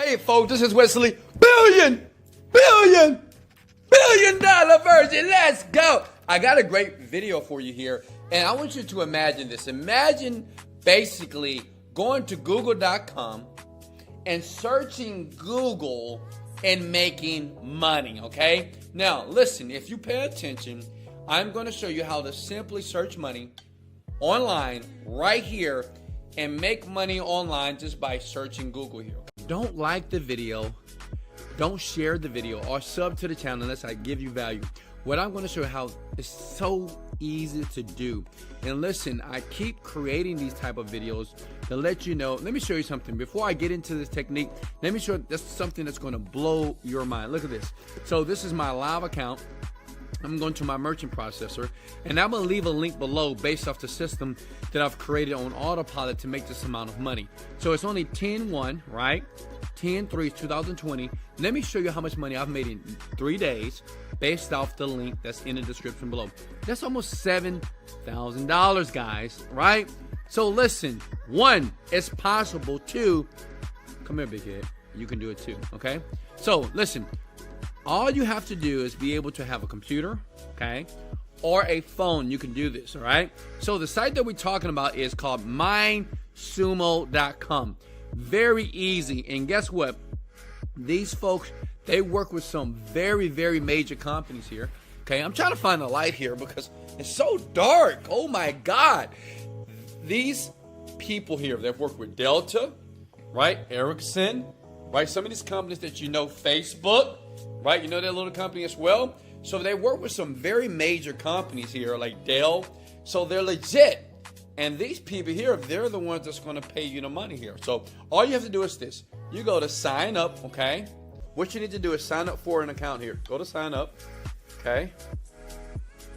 Hey folks, this is Wesley billion dollar Virgin. Let's go. I got a great video for you here, and I want you to imagine this. Imagine basically going to google.com and searching Google and making money, okay? Now, listen, if you pay attention, I'm going to show you how to simply search money online right here and make money online just by searching Google here. Don't like the video, don't share the video, or sub to the channel unless I give you value. What I'm going to show you how it's so easy to do. And listen, I keep creating these type of videos to let you know. Let me show you something. Before I get into this technique, let me show you that's something that's going to blow your mind. Look at this. So this is my live account. I'm going to my merchant processor, and I'm going to leave a link below based off the system that I've created on autopilot to make this amount of money. So it's only 10/1, right? 10/3 2020. Let me show you how much money I've made in 3 days based off the link that's in the description below. That's almost $7,000, guys, right? So listen, 1, it's possible. 2, come here, big head. You can do it too, okay? So listen. All you have to do is be able to have a computer, okay, or a phone. You can do this, all right? So the site that we're talking about is called MineSumo.com. Very easy. And guess what? These folks, they work with some very, very major companies here, okay? I'm trying to find a light here because it's so dark. Oh, my God. These people here, they've worked with Delta, right, Ericsson, right? Some of these companies that you know, Facebook, right? You know that little company as well. So they work with some very major companies here like Dell. So they're legit. And these people here, they're the ones that's going to pay you the money here. So all you have to do is this. You go to sign up, okay? What you need to do is sign up for an account here. Go to sign up, okay?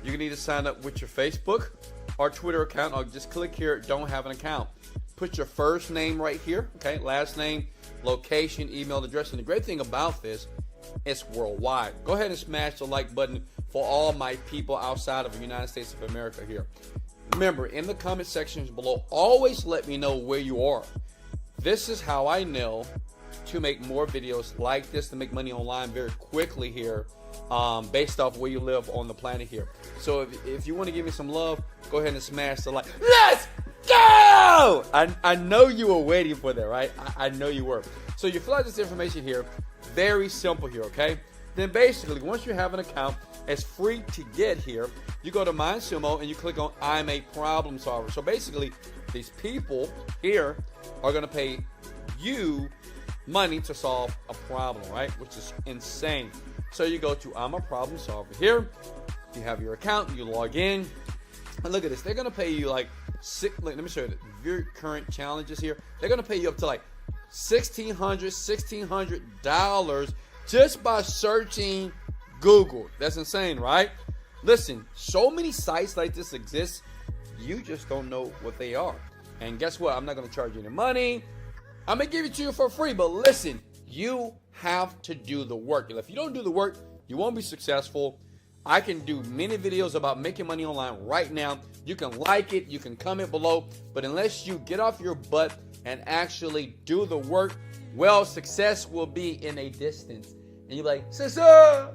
You need to sign up with your Facebook or Twitter account, or just click here, don't have an account. Put your first name right here, okay? Last name, location, email address. And the great thing about this, it's worldwide. Go ahead and smash the like button for all my people outside of the United States of America here. Remember, in the comment sections below, always let me know where you are. This is how I know to make more videos like this, to make money online very quickly here, based off where you live on the planet here. So if you want to give me some love, go ahead and smash the like. Let's go! I know you were waiting for that, right? I know you were. So you fill out this information here. Very simple here, okay? Then basically, once you have an account, it's free to get here. You go to MineSumo and you click on I'm a problem solver. So basically, these people here are going to pay you money to solve a problem, right? Which is insane. So you go to I'm a problem solver here. You have your account, you log in. And look at this. They're going to pay you like let me show you the very current challenges here. They're going to pay you up to like $1,600 just by searching Google. That's insane, right? Listen, so many sites like this exist. You just don't know what they are. And guess what? I'm not going to charge you any money. I'm going to give it to you for free. But listen, you have to do the work. And if you don't do the work, you won't be successful. I can do many videos about making money online right now. You can like it. You can comment below. But unless you get off your butt and actually do the work, well, success will be in a distance. And you're like, sister,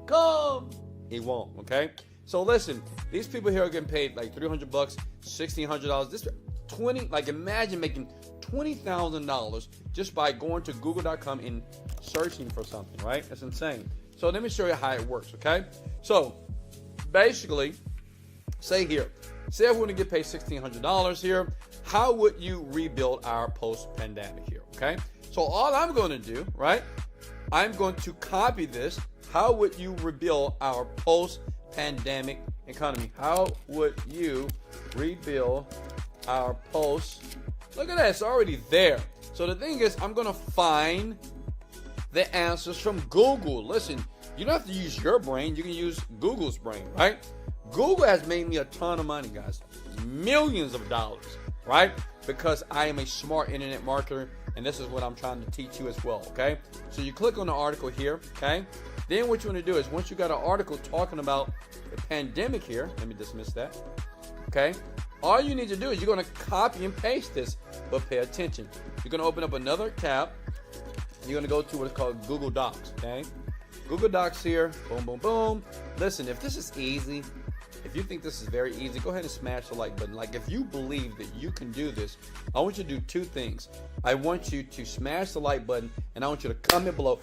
come. He won't, okay? So listen, these people here are getting paid like $300, $1,600. This 20, like imagine making $20,000 just by going to google.com and searching for something, right? That's insane. So let me show you how it works, okay? So basically, say if we want to get paid $1,600 here, how would you rebuild our post-pandemic here, okay? So all I'm going to do, right, I'm going to copy this. How would you rebuild our post-pandemic economy? How would you rebuild our look at that, it's already there. So the thing is, I'm going to find the answers from Google. Listen, you don't have to use your brain. You can use Google's brain, right? Google has made me a ton of money, guys. Millions of dollars, right? Because I am a smart internet marketer, and this is what I'm trying to teach you as well, okay? So you click on the article here, okay? Then what you want to do is, once you got an article talking about the pandemic here, let me dismiss that, okay? All you need to do is you're going to copy and paste this, but pay attention. You're going to open up another tab. you're going to go to what's called Google Docs, okay? Google Docs here, boom, boom, boom. Listen, if this is easy, if you think this is very easy, go ahead and smash the like button. Like, if you believe that you can do this, I want you to do two things. I want you to smash the like button, and I want you to comment below,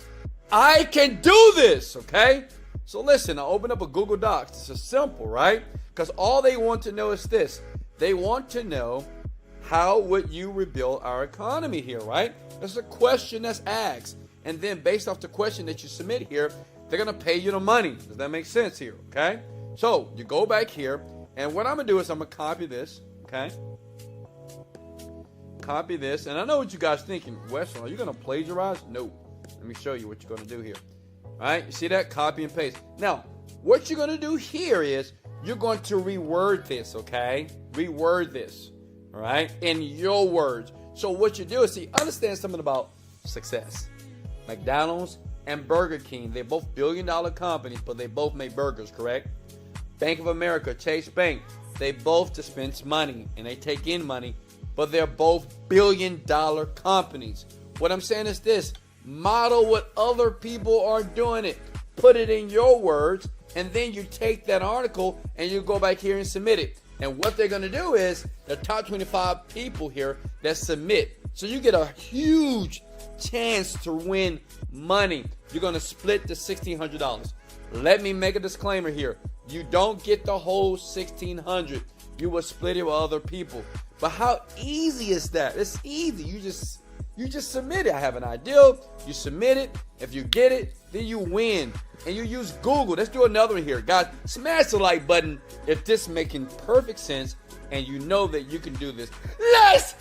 I can do this, okay? So listen, I open up a Google Docs. It's just simple, right? Because all they want to know is this. They want to know, how would you rebuild our economy here, right? That's a question that's asked. And then based off the question that you submit here, they're going to pay you the money. Does that make sense here, okay? So you go back here, and what I'm going to do is I'm going to copy this, okay? Copy this, and I know what you guys are thinking. Wesley, are you going to plagiarize? No. Let me show you what you're going to do here. All right, you see that? Copy and paste. Now, what you're going to do here is you're going to reword this, okay? Reword this, all right, in your words. So what you do is, see, understand something about success. McDonald's and Burger King, they're both billion-dollar companies, but they both make burgers, correct? Bank of America, Chase Bank, they both dispense money, and they take in money, but they're both billion-dollar companies. What I'm saying is this. Model what other people are doing it. Put it in your words, and then you take that article and you go back here and submit it. And what they're going to do is the top 25 people here that submit. So you get a huge chance to win money. You're going to split the $1,600. Let me make a disclaimer here. You don't get the whole $1,600. You will split it with other people. But how easy is that? It's easy. You just submit it. I have an idea. You submit it. If you get it, then you win. And you use Google. Let's do another one here. Guys, smash the like button if this is making perfect sense and you know that you can do this. Let's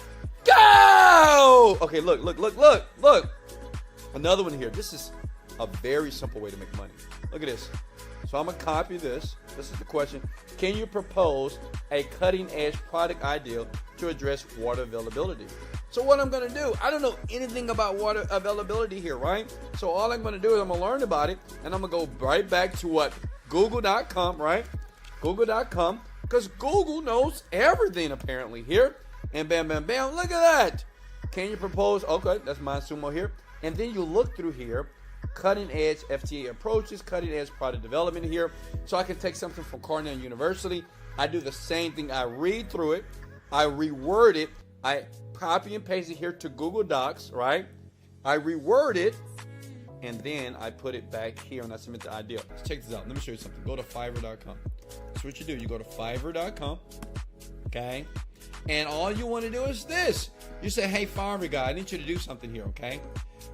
go! Okay, look. Another one here. This is a very simple way to make money. Look at this. So I'm going to copy this. This is the question. Can you propose a cutting-edge product idea to address water availability? So what I'm going to do, I don't know anything about water availability here, right? So all I'm going to do is I'm going to learn about it, and I'm going to go right back to what? Google.com, right? Google.com, because Google knows everything apparently here. And bam, bam, bam, look at that. Can you propose? Okay, that's MineSumo here. And then you look through here, cutting edge FTA approaches, cutting edge product development here. So I can take something from Cornell University. I do the same thing. I read through it. I reword it. I copy and paste it here to Google Docs, right? I reword it, and then I put it back here and I submit the idea. Let's check this out. Let me show you something. Go to Fiverr.com. That's what you do. You go to Fiverr.com, okay? And all you want to do is this. You say, hey, Fiverr guy, I need you to do something here, okay?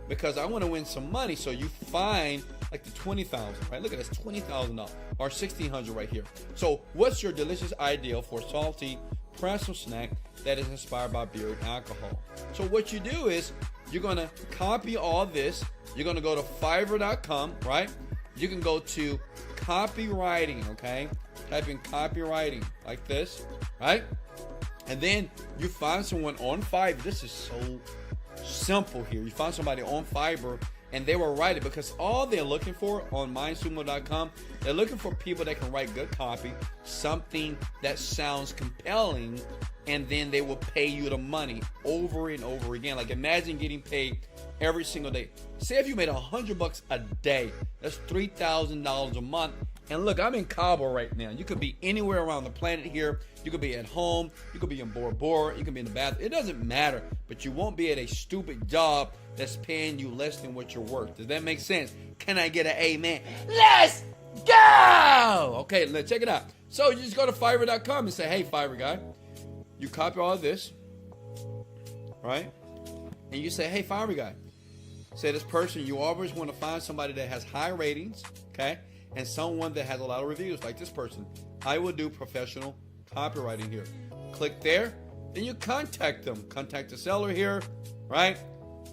Because I want to win some money. So you find like the $20,000, right? Look at this, $20,000 or $1,600 right here. So what's your delicious idea for salty pretzel snack that is inspired by beer and alcohol? So what you do is you're going to copy all this. You're going to go to Fiverr.com, right? You can go to copywriting, okay? Type in copywriting like this, right? And then you find someone on Fiverr. This is so simple here. You find somebody on Fiverr and they will write it, because all they're looking for on MineSumo.com, they're looking for people that can write good copy, something that sounds compelling, and then they will pay you the money over and over again. Like, imagine getting paid every single day. Say if you made $100 a day, that's $3,000 a month. And look, I'm in Cabo right now. You could be anywhere around the planet here. You could be at home. You could be in Bora Bora. You could be in the bathroom. It doesn't matter. But you won't be at a stupid job that's paying you less than what you're worth. Does that make sense? Can I get an amen? Let's go! Okay, let's check it out. So you just go to Fiverr.com and say, hey, Fiverr guy. You copy all this, right? And you say, hey, Fiverr guy. Say this person, you always want to find somebody that has high ratings, okay? And someone that has a lot of reviews, like this person. I will do professional copywriting here. Click there, then you contact them. Contact the seller here, right?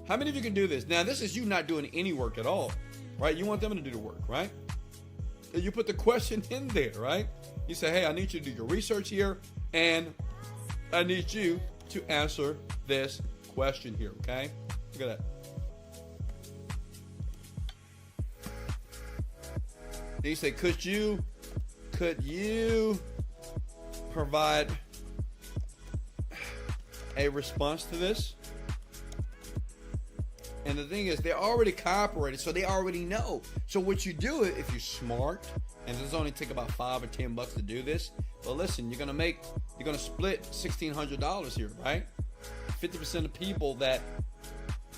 How many of you can do this? Now, this is you not doing any work at all, right? You want them to do the work, right? And you put the question in there, right? You say, hey, I need you to do your research here, and I need you to answer this question here, okay? Look at that. Then you say, could you provide a response to this? And the thing is, they're already cooperated, so they already know. So what you do, if you're smart, and this only take about $5 or $10 to do this, but listen, you're gonna split $1,600 here, right? 50% of people that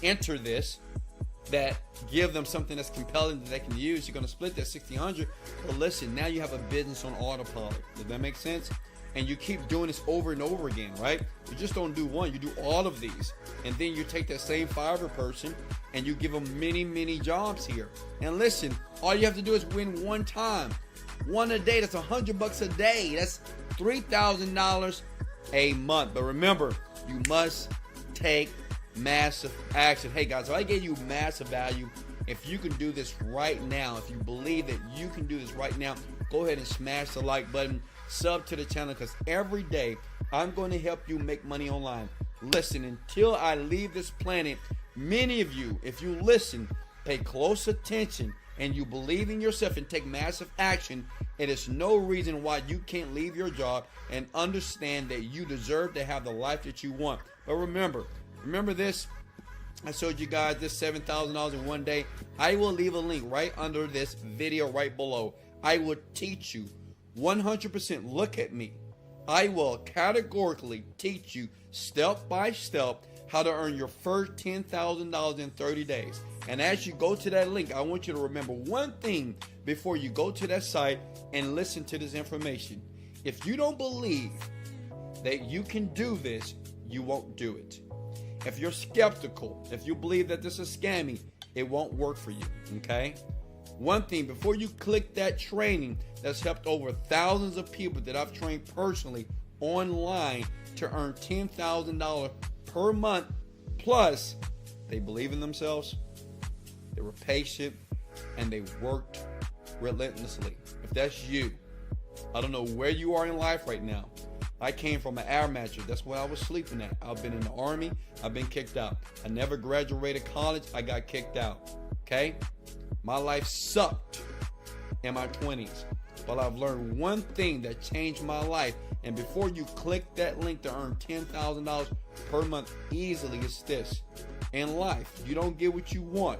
enter this, that give them something that's compelling that they can use, you're gonna split that $1,600. But listen, now you have a business on autopilot. Does that make sense? And you keep doing this over and over again, right? You just don't do one, you do all of these. And then you take that same Fiverr person and you give them many, many jobs here. And listen, all you have to do is win one time. One a day, that's $100 a day. That's $3,000 a month. But remember, you must take massive action. Hey guys, if I gave you massive value, if you can do this right now, if you believe that you can do this right now, go ahead and smash the like button. Sub to the channel, because every day I'm going to help you make money online. Listen, until I leave this planet, many of you, if you listen, pay close attention, and you believe in yourself and take massive action, it is no reason why you can't leave your job and understand that you deserve to have the life that you want. But remember this. I showed you guys this $7,000 in one day. I will leave a link right under this video right below. I will teach you 100%. Look at me. I will categorically teach you step by step how to earn your first $10,000 in 30 days. And as you go to that link, I want you to remember one thing before you go to that site and listen to this information. If you don't believe that you can do this, you won't do it. If you're skeptical, if you believe that this is scammy, it won't work for you, okay? One thing, before you click that training that's helped over thousands of people that I've trained personally online to earn $10,000 per month, plus they believe in themselves, they were patient, and they worked relentlessly. If that's you, I don't know where you are in life right now. I came from an air mattress. That's what I was sleeping at. I've been in the Army. I've been kicked out. I never graduated college. I got kicked out. Okay? My life sucked in my 20s. But I've learned one thing that changed my life. And before you click that link to earn $10,000 per month easily, it's this. In life, you don't get what you want.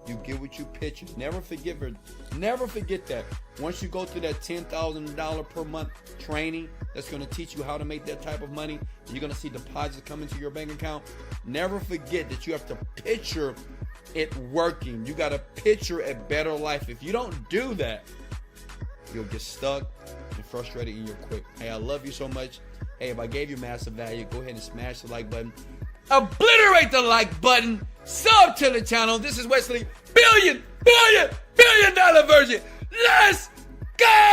You get what you picture. Never forget that. Once you go through that $10,000 per month training that's going to teach you how to make that type of money, you're going to see deposits come into your bank account. Never forget that you have to picture it working. You got to picture a better life. If you don't do that, you'll get stuck and frustrated and you'll quit. Hey, I love you so much. Hey, if I gave you massive value, go ahead and smash the like button. Obliterate the like button. Sub to the channel. This is Wesley, billion dollar Virgin. Let's go!